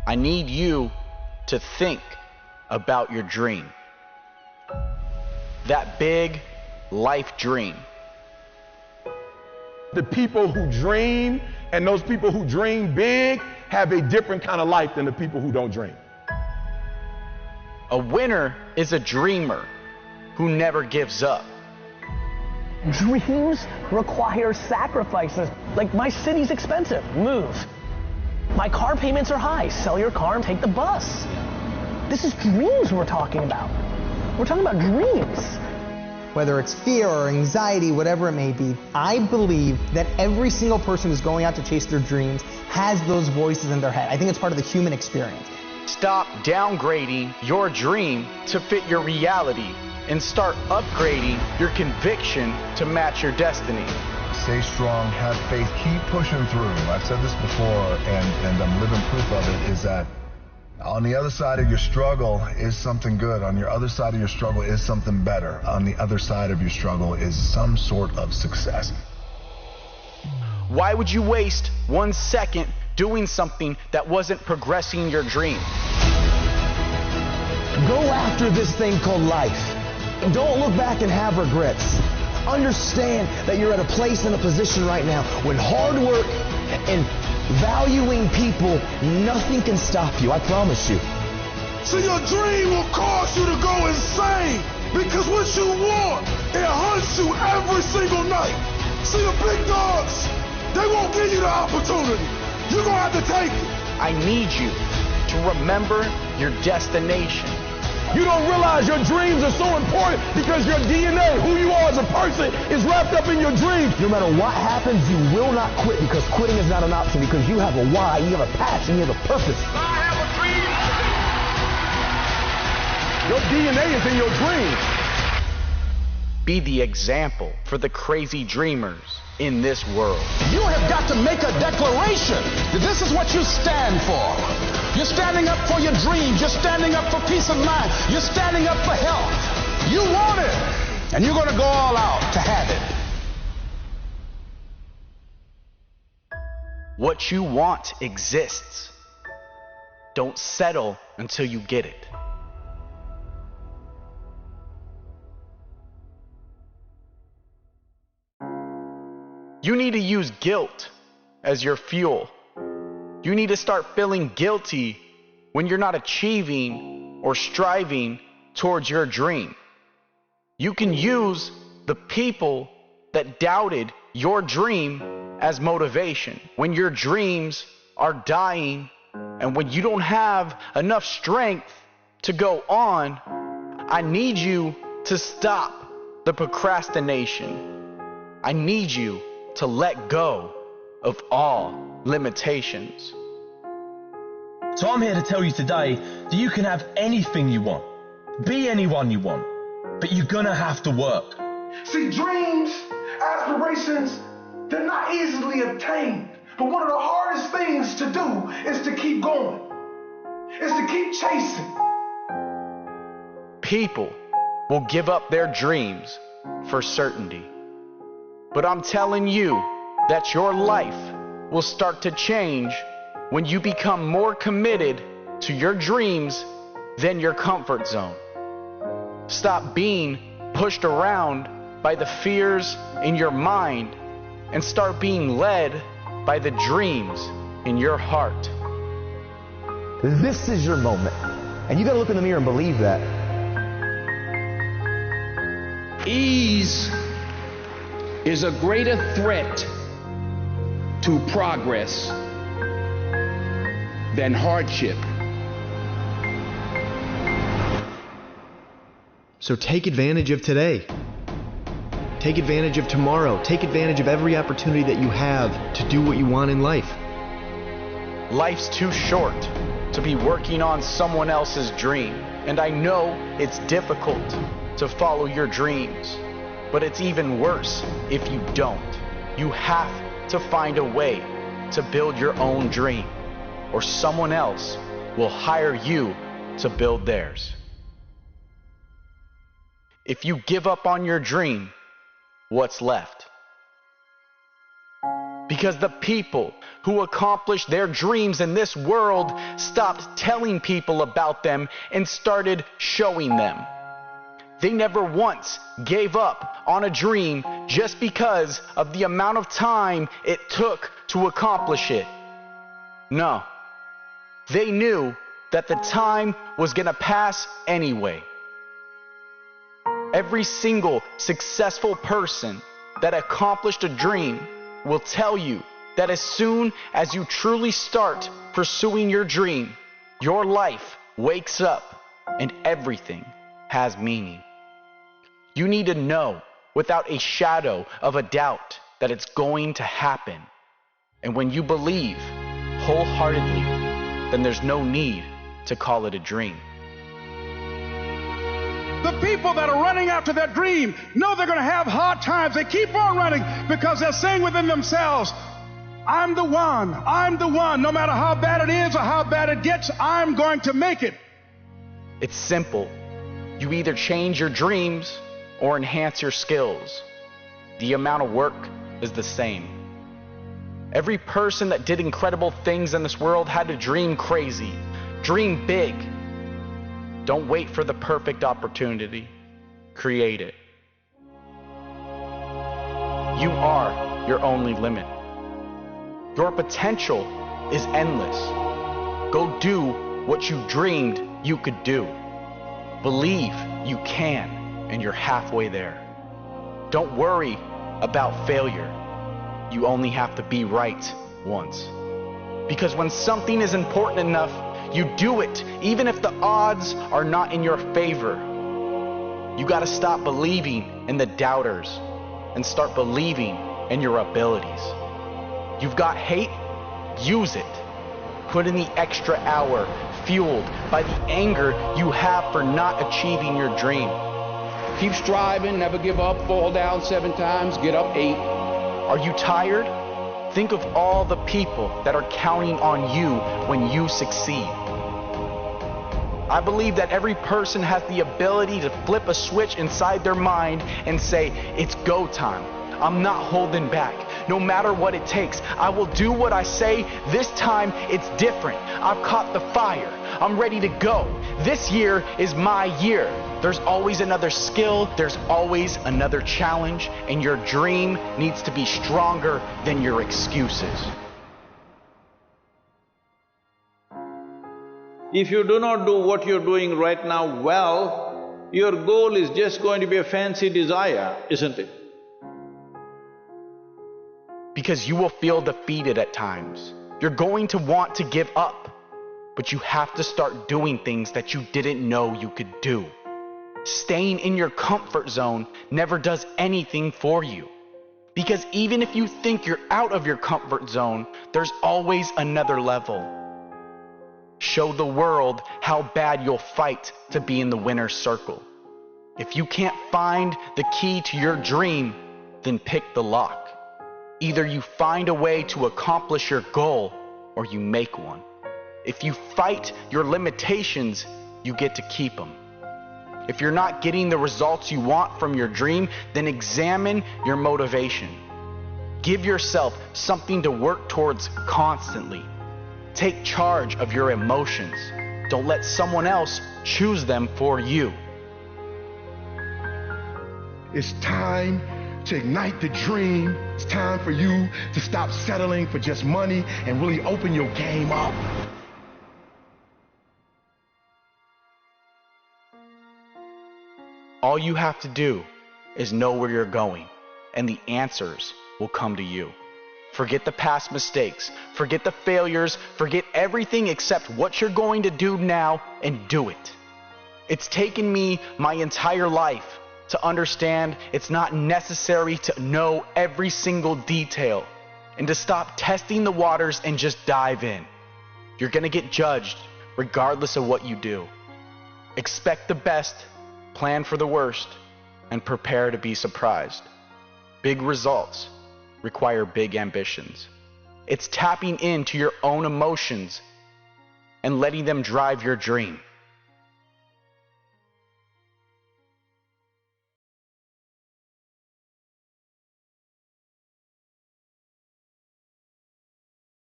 I need you to think about your dream. That big life dream. The people who dream and those people who dream big have a different kind of life than the people who don't dream. A winner is a dreamer who never gives up. Dreams require sacrifices. Like, my city's expensive, move. My car payments are high, sell your car and take the bus. This is dreams we're talking about. We're talking about dreams. Whether it's fear or anxiety, whatever it may be, I believe that every single person who's going out to chase their dreams has those voices in their head. I think it's part of the human experience. Stop downgrading your dream to fit your reality and start upgrading your conviction to match your destiny. Stay strong, have faith, keep pushing through. I've said this before, and I'm living proof of it, is that on the other side of your struggle is something good. On your other side of your struggle is something better. On the other side of your struggle is some sort of success. Why would you waste 1 second doing something that wasn't progressing your dream? Go after this thing called life. Don't look back and have regrets. Understand that you're at a place and a position right now when hard work and valuing people, nothing can stop you, I promise you. So your dream will cause you to go insane, because what you want, it hunts you every single night. See, the big dogs, they won't give you the opportunity. You're gonna have to take it. I need you to remember your destination. You don't realize your dreams are so important because your DNA, who you are as a person, is wrapped up in your dreams. No matter what happens, you will not quit, because quitting is not an option, because you have a why, you have a passion, you have a purpose. I have a dream. Your DNA is in your dreams. Be the example for the crazy dreamers in this world. You have got to make a declaration that this is what you stand for. You're standing up for your dreams. You're standing up for peace of mind. You're standing up for health. You want it, and you're going to go all out to have it. What you want exists. Don't settle until you get it. You need to use guilt as your fuel. You need to start feeling guilty when you're not achieving or striving towards your dream. You can use the people that doubted your dream as motivation. When your dreams are dying and when you don't have enough strength to go on, I need you to stop the procrastination. I need you to let go of all limitations. So I'm here to tell you today that you can have anything you want, be anyone you want, but you're gonna have to work. See, dreams, aspirations, they're not easily obtained. But one of the hardest things to do is to keep going, is to keep chasing. People will give up their dreams for certainty. But I'm telling you that your life will start to change when you become more committed to your dreams than your comfort zone. Stop being pushed around by the fears in your mind and start being led by the dreams in your heart. This is your moment, and you got to look in the mirror and believe that. Ease is a greater threat to progress than hardship. So take advantage of today. Take advantage of tomorrow. Take advantage of every opportunity that you have to do what you want in life. Life's too short to be working on someone else's dream. And I know it's difficult to follow your dreams, but it's even worse if you don't. You have to find a way to build your own dream, or someone else will hire you to build theirs. If you give up on your dream, what's left? Because the people who accomplished their dreams in this world stopped telling people about them and started showing them. They never once gave up on a dream just because of the amount of time it took to accomplish it. No, they knew that the time was going to pass anyway. Every single successful person that accomplished a dream will tell you that as soon as you truly start pursuing your dream, your life wakes up and everything has meaning. You need to know without a shadow of a doubt that it's going to happen. And when you believe wholeheartedly, then there's no need to call it a dream. The people that are running after their dream know they're going to have hard times. They keep on running because they're saying within themselves, I'm the one. No matter how bad it is or how bad it gets, I'm going to make it. It's simple. You either change your dreams or enhance your skills. The amount of work is the same. Every person that did incredible things in this world had to dream crazy, dream big. Don't wait for the perfect opportunity. Create it. You are your only limit. Your potential is endless. Go do what you dreamed you could do. Believe you can, and you're halfway there. Don't worry about failure. You only have to be right once. Because when something is important enough, you do it, even if the odds are not in your favor. You got to stop believing in the doubters and start believing in your abilities. You've got hate? Use it. Put in the extra hour, fueled by the anger you have for not achieving your dream. Keep striving, never give up, fall down 7 times, get up 8. Are you tired? Think of all the people that are counting on you when you succeed. I believe that every person has the ability to flip a switch inside their mind and say, it's go time. I'm not holding back. No matter what it takes, I will do what I say. This time, it's different. I've caught the fire. I'm ready to go. This year is my year. There's always another skill. There's always another challenge. And your dream needs to be stronger than your excuses. If you do not do what you're doing right now well, your goal is just going to be a fancy desire, isn't it? Because you will feel defeated at times. You're going to want to give up, but you have to start doing things that you didn't know you could do. Staying in your comfort zone never does anything for you. Because even if you think you're out of your comfort zone, there's always another level. Show the world how bad you'll fight to be in the winner's circle. If you can't find the key to your dream, then pick the lock. Either you find a way to accomplish your goal, or you make one. If you fight your limitations, you get to keep them. If you're not getting the results you want from your dream, then examine your motivation. Give yourself something to work towards constantly. Take charge of your emotions. Don't let someone else choose them for you. It's time to ignite the dream. It's time for you to stop settling for just money and really open your game up. All you have to do is know where you're going, and the answers will come to you. Forget the past mistakes, forget the failures, forget everything except what you're going to do now, and do it. It's taken me my entire life to understand it's not necessary to know every single detail, and to stop testing the waters and just dive in. You're gonna get judged regardless of what you do. Expect the best, plan for the worst, and prepare to be surprised. Big results require big ambitions. It's tapping into your own emotions and letting them drive your dream.